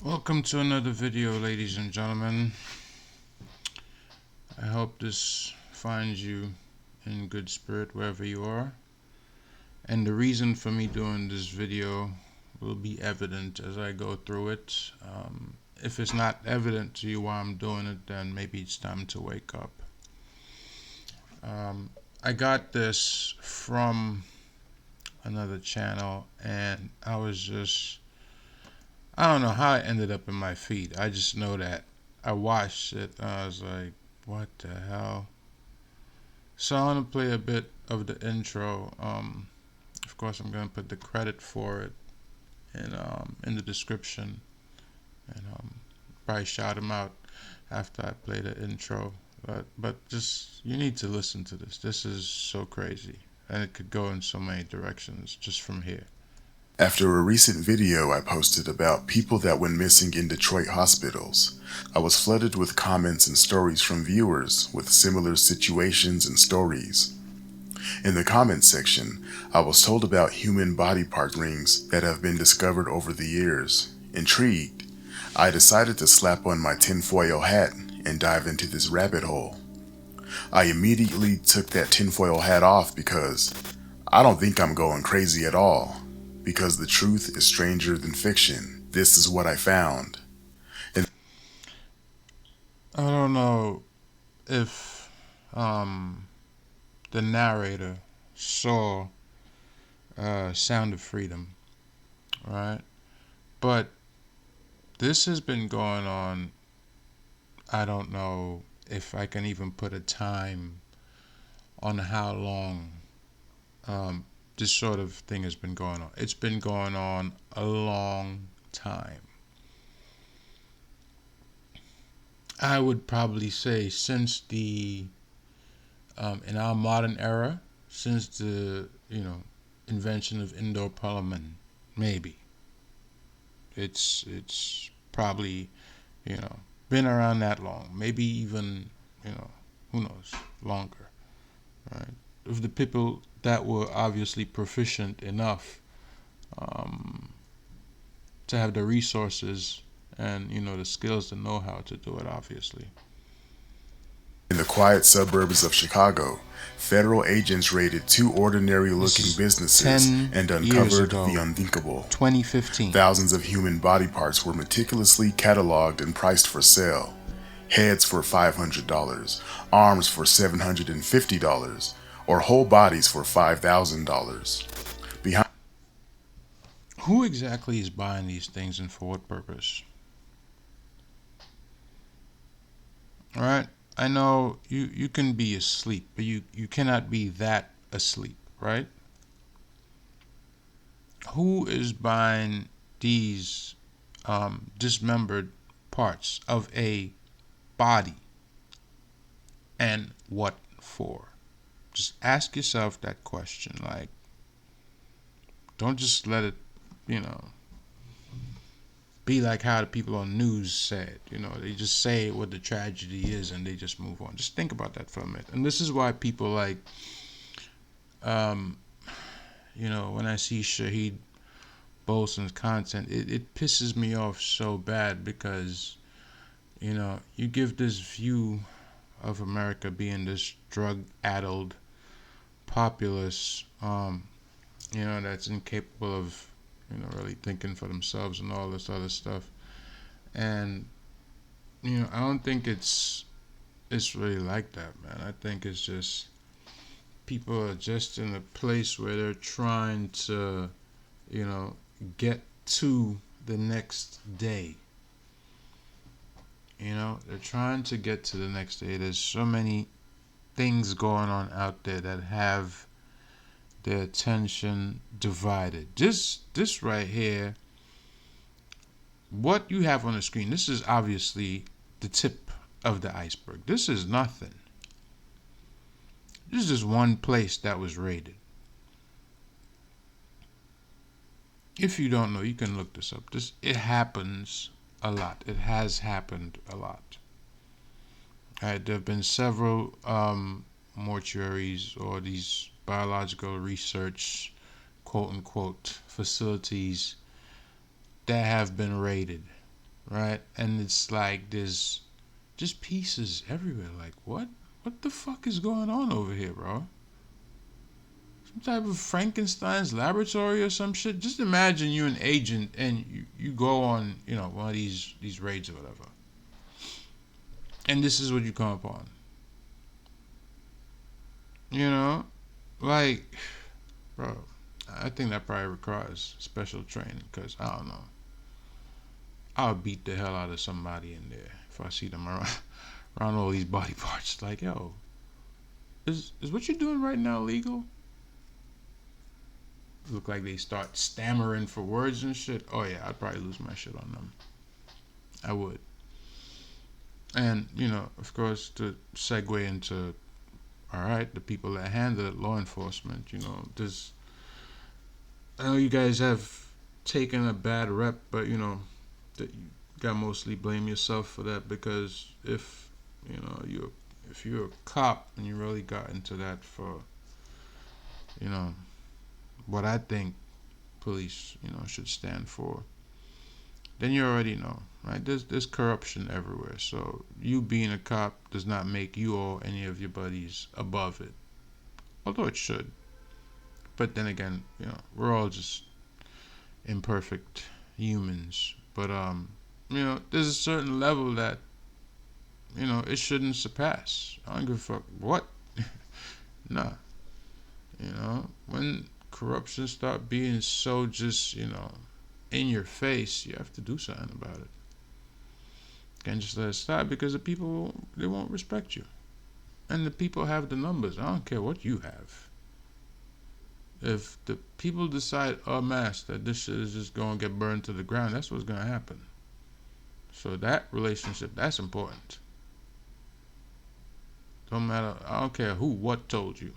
Welcome to another video, ladies and gentlemen. I hope this finds you in good spirit wherever you are. And the reason for me doing this video will be evident as I go through it. If it's not evident to you why I'm doing it, then maybe it's time to wake up. I got this from another channel, and I don't know how it ended up in my feed. I just know that I watched it and I was like, what the hell? So I want to play a bit of the intro. Of course, I'm going to put the credit for it in the description, and probably shout him out after I play the intro. But just, you need to listen to this. This is so crazy, and it could go in so many directions just from here. After a recent video I posted about people that went missing in Detroit hospitals, I was flooded with comments and stories from viewers with similar situations and stories. In the comments section, I was told about human body part rings that have been discovered over the years. Intrigued, I decided to slap on my tinfoil hat and dive into this rabbit hole. I immediately took that tinfoil hat off because I don't think I'm going crazy at all. Because the truth is stranger than fiction. This is what I found. I don't know if the narrator saw Sound of Freedom, right? But this has been going on. I don't know if I can even put a time on how long this sort of thing has been going on. It's been going on a long time. I would probably say since the in our modern era, since the invention of indoor parliament, maybe it's probably been around that long, maybe even who knows, longer, right? Of the people that were obviously proficient enough to have the resources and the skills, the know-how to do it, obviously. In the quiet suburbs of Chicago, federal agents raided two This ordinary-looking is businesses 10 and years uncovered ago, the unthinkable. 2015. Thousands of human body parts were meticulously cataloged and priced for sale. Heads for $500, arms for $750, or whole bodies for $5,000. Behind Who exactly is buying these things and for what purpose? All right, I know you can be asleep, but you cannot be that asleep, right? Who is buying these dismembered parts of a body, and what for? Just ask yourself that question. Like, don't just let it, you know, be like how the people on news said. They just say what the tragedy is and they just move on. Just think about that for a minute. And this is why people like, um, when I see Shahid Bolson's content, it pisses me off so bad because, you give this view of America being this drug-addled populace, that's incapable of, really thinking for themselves and all this other stuff. And I don't think it's really like that, man. I think it's just people are just in a place where they're trying to, get to the next day. They're trying to get to the next day. There's so many things going on out there that have their attention divided. This right here, what you have on the screen, this is obviously the tip of the iceberg. This is nothing. This is just one place that was raided. If you don't know, you can look this up. It happens a lot. It has happened a lot. Right, there have been several mortuaries or these biological research, quote unquote, facilities that have been raided. right? And it's like there's just pieces everywhere. Like what the fuck is going on over here, bro? Some type of Frankenstein's laboratory or some shit. Just imagine you're an agent and you go on, one of these raids or whatever. And this is what you come upon. You know? Like, bro, I think that probably requires special training because I don't know. I'll beat the hell out of somebody in there if I see them around all these body parts. Like, yo, is what you're doing right now legal? Look like they start stammering for words and shit. Oh yeah, I'd probably lose my shit on them. I would. And of course, to segue into all right, the people that handle it, law enforcement. There's I know you guys have taken a bad rep, but that you got mostly blame yourself for that because if you're a cop and you really got into that for you know what I think police should stand for, then you already know, right? There's corruption everywhere. So you being a cop does not make you or any of your buddies above it, although it should. But then again, we're all just imperfect humans. But there's a certain level that it shouldn't surpass. I don't give a fuck what. Nah, when corruption start being so just in your face, you have to do something about it. Can't just let it stop because the people they won't respect you, and the people have the numbers. I don't care what you have. If the people decide en masse that this shit is just going to get burned to the ground, that's what's going to happen. So that relationship, that's important. Don't matter. I don't care what told you.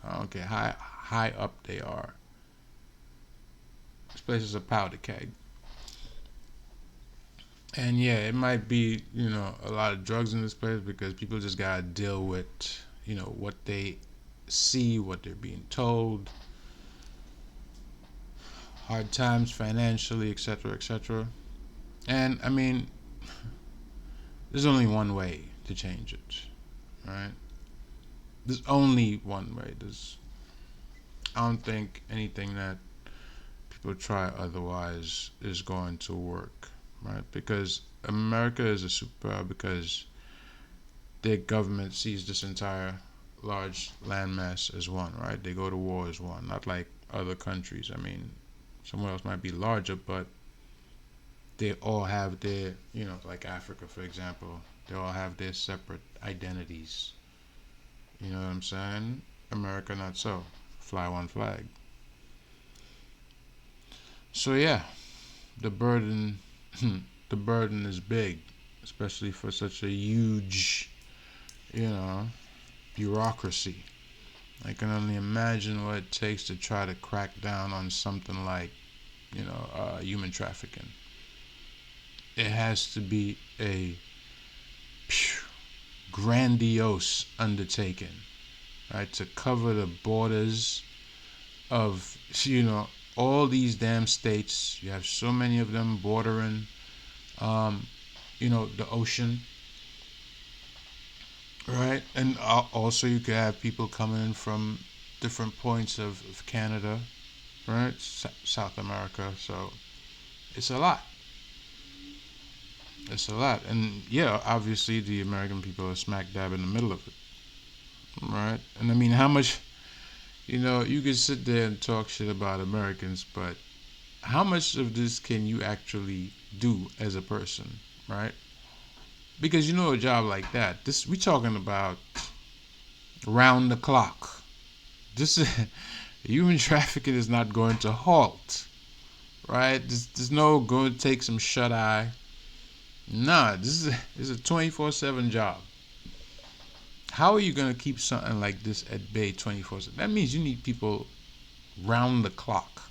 I don't care how high up they are. This place is a powder keg. And yeah, it might be, a lot of drugs in this place because people just gotta deal with, what they see, what they're being told, hard times financially, etc., etc. And I mean, there's only one way to change it, right? There's only one way. I don't think anything that people try otherwise is going to work, right? Because America is a superpower because their government sees this entire large landmass as one, right? They go to war as one, not like other countries. I mean, somewhere else might be larger, but they all have their, like Africa, for example, they all have their separate identities. You know what I'm saying? America, not so. Fly one flag. So yeah, the burden, the burden is big, especially for such a huge, you know, bureaucracy. I can only imagine what it takes to try to crack down on something like, human trafficking. It has to be a grandiose undertaking, right? To cover the borders of, all these damn states. You have so many of them bordering, um, the ocean, right? And also you could have people coming in from different points of Canada, right? South America. So it's a lot. It's a lot. And yeah, obviously the American people are smack dab in the middle of it, right? And I mean, how much, you can sit there and talk shit about Americans, but how much of this can you actually do as a person, right? Because a job like that, this we talking about round the clock. This is human trafficking is not going to halt, right? There's no going to take some shut eye. Nah, this is a 24/7 job. How are you going to keep something like this at bay 24/7? That means you need people round the clock,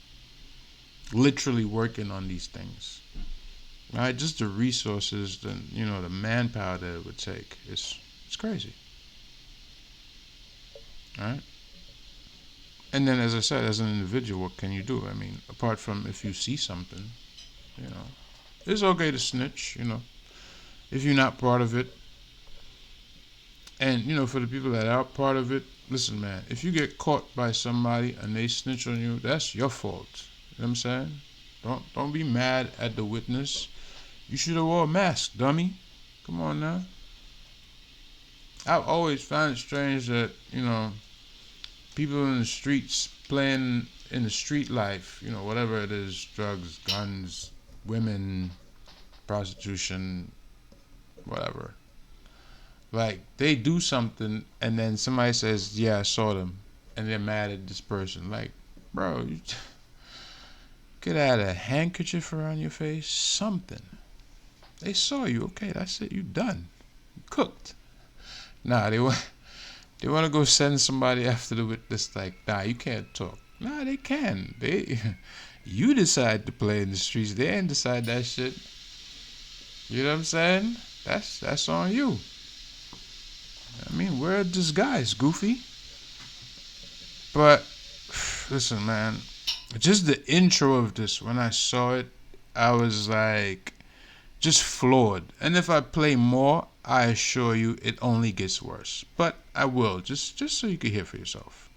literally working on these things, right? Just the resources, the manpower that it would take. It's crazy, right? And then, as I said, as an individual, what can you do? I mean, apart from if you see something, you know, it's okay to snitch, if you're not part of it. And, for the people that are part of it, listen, man, if you get caught by somebody and they snitch on you, that's your fault. You know what I'm saying? Don't be mad at the witness. You should have wore a mask, dummy. Come on now. I've always found it strange that, people in the streets playing in the street life, whatever it is, drugs, guns, women, prostitution, whatever. Like, they do something and then somebody says, yeah, I saw them. And they're mad at this person. Like, bro, you could add a handkerchief around your face, something. They saw you. Okay, that's it. You done. You cooked. Nah, they want to go send somebody after the witness. Like, nah, you can't talk. Nah, they can. You decide to play in the streets. They ain't decide that shit. You know what I'm saying? That's on you. I mean, wear a disguise, goofy. But listen, man, just the intro of this, when I saw it, I was like, just floored. And if I play more, I assure you it only gets worse. But I will, just so you can hear for yourself.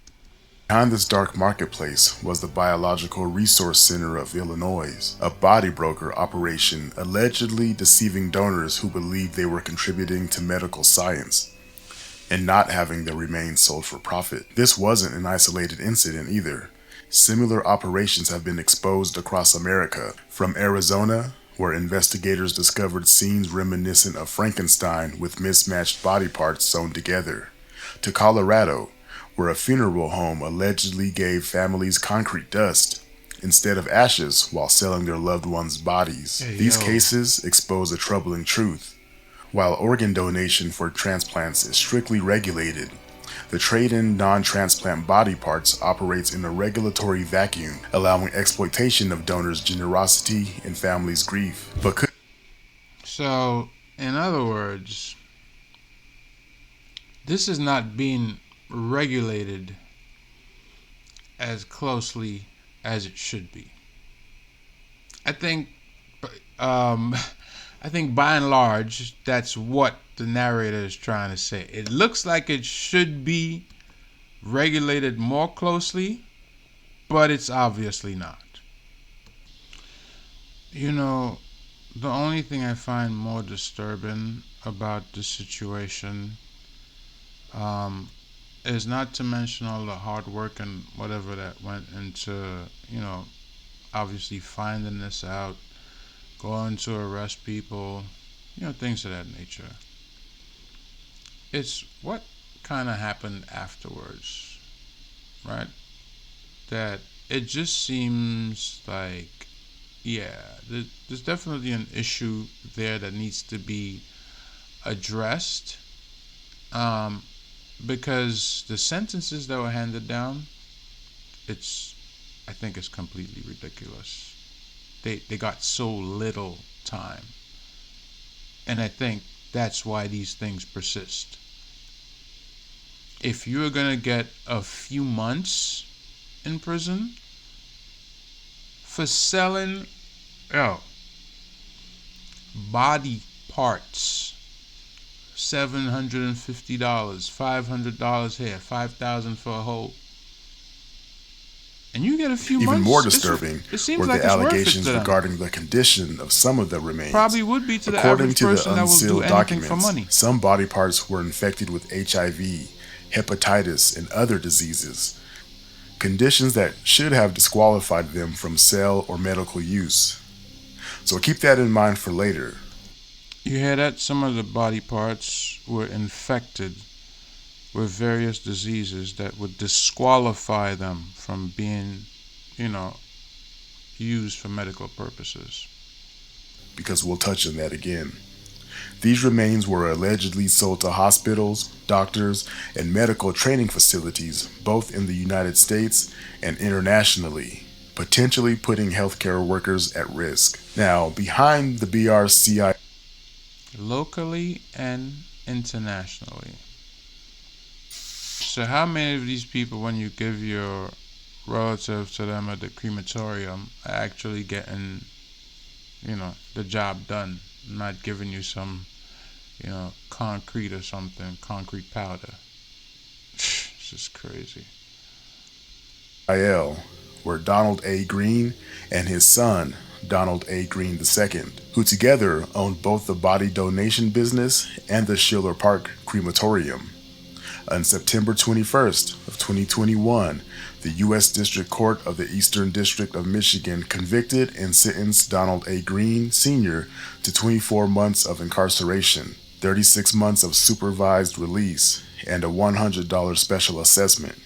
Behind this dark marketplace was the Biological Resource Center of Illinois, a body broker operation allegedly deceiving donors who believed they were contributing to medical science and not having their remains sold for profit. This wasn't an isolated incident either. Similar operations have been exposed across America, from Arizona, where investigators discovered scenes reminiscent of Frankenstein with mismatched body parts sewn together, to Colorado, where a funeral home allegedly gave families concrete dust instead of ashes while selling their loved ones' bodies. Hey, These yo. cases expose a troubling truth. While organ donation for transplants is strictly regulated, the trade in non-transplant body parts operates in a regulatory vacuum, allowing exploitation of donors' generosity and families' grief. So, in other words, this is not being regulated as closely as it should be. I think, um, I think by and large, that's what the narrator is trying to say. It looks like it should be regulated more closely, but it's obviously not. The only thing I find more disturbing about the situation um, is not to mention all the hard work and whatever that went into, obviously finding this out, going to arrest people, things of that nature. It's what kind of happened afterwards, right? That it just seems like, yeah, there's definitely an issue there that needs to be addressed, um, because the sentences that were handed down, I think it's completely ridiculous. They got so little time, and I think that's why these things persist. If you're gonna get a few months in prison for selling, body parts, $750, $500 here, $5,000 for a whole, and you get a few Even months. more disturbing It seems were like the it's worth it allegations to them. regarding the condition of some of the remains. Probably would be to the According average to the person that will do unsealed anything documents, for money. some body parts were infected with HIV, hepatitis, and other diseases, conditions that should have disqualified them from sale or medical use. So keep that in mind for later. You hear that? Some of the body parts were infected with various diseases that would disqualify them from being, you know, used for medical purposes. Because we'll touch on that again. These remains were allegedly sold to hospitals, doctors, and medical training facilities, both in the United States and internationally, potentially putting healthcare workers at risk. Now, behind the BRCI, Locally and internationally. So how many of these people, when you give your relative to them at the crematorium, are actually getting the job done, not giving you some, concrete or something, concrete powder. It's just crazy. IL, were Donald A. Green and his son, Donald A. Green II, who together owned both the body donation business and the Schiller Park crematorium. On September 21st of 2021, the U.S. District Court of the Eastern District of Michigan convicted and sentenced Donald A. Green Sr. to 24 months of incarceration, 36 months of supervised release, and a $100 special assessment.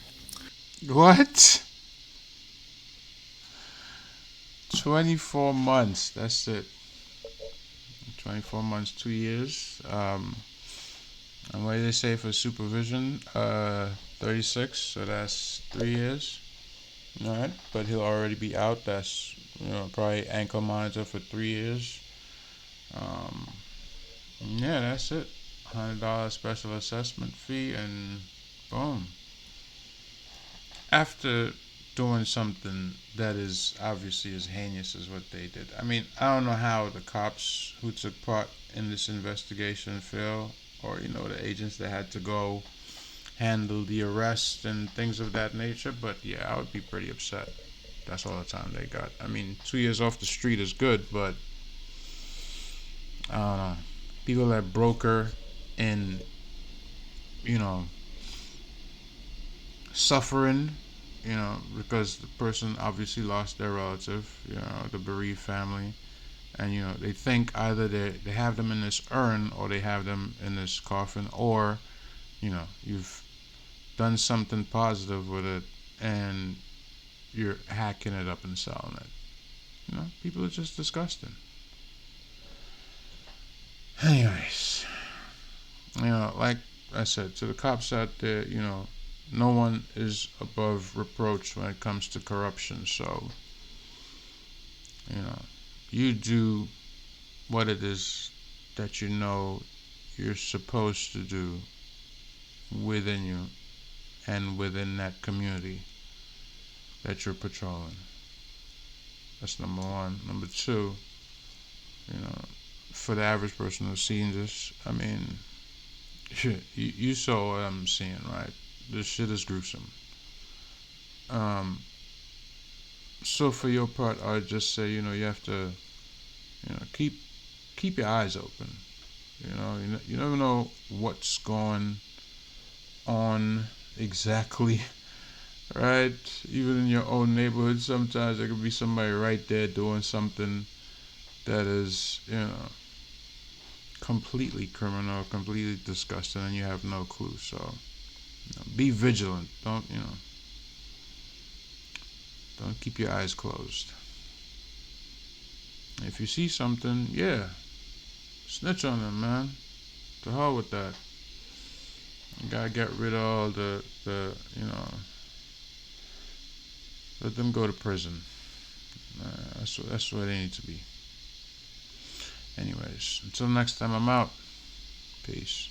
What? 24 months. That's it. 24 months, 2 years. And what do they say for supervision? 36. So that's 3 years. All right. But he'll already be out. That's probably ankle monitor for 3 years. Um, yeah, that's it. $100 special assessment fee, and boom. After doing something that is obviously as heinous as what they did. I mean, I don't know how the cops who took part in this investigation feel, or the agents that had to go handle the arrest and things of that nature. But yeah, I would be pretty upset. That's all the time they got. I mean, 2 years off the street is good, but I don't know. People that broker in, you know, suffering, because the person obviously lost their relative, the bereaved family, and they think either they have them in this urn or they have them in this coffin, or you've done something positive with it and you're hacking it up and selling it. People are just disgusting. Anyways, like I said, to the cops out there, no one is above reproach when it comes to corruption. So, you know, you do what it is that you're supposed to do within you and within that community that you're patrolling. That's number one. Number two, you know, for the average person who's seen this, I mean, you saw what I'm seeing, right? This shit is gruesome. Um, so for your part, I'd just say, you have to, keep your eyes open. You never know what's going on exactly, right? Even in your own neighborhood, sometimes there could be somebody right there doing something that is, completely criminal, completely disgusting, and you have no clue. So, be vigilant. Don't keep your eyes closed. If you see something, yeah, snitch on them, man. To hell with that. You gotta get rid of all let them go to prison. That's where they need to be. Anyways, until next time, I'm out. Peace.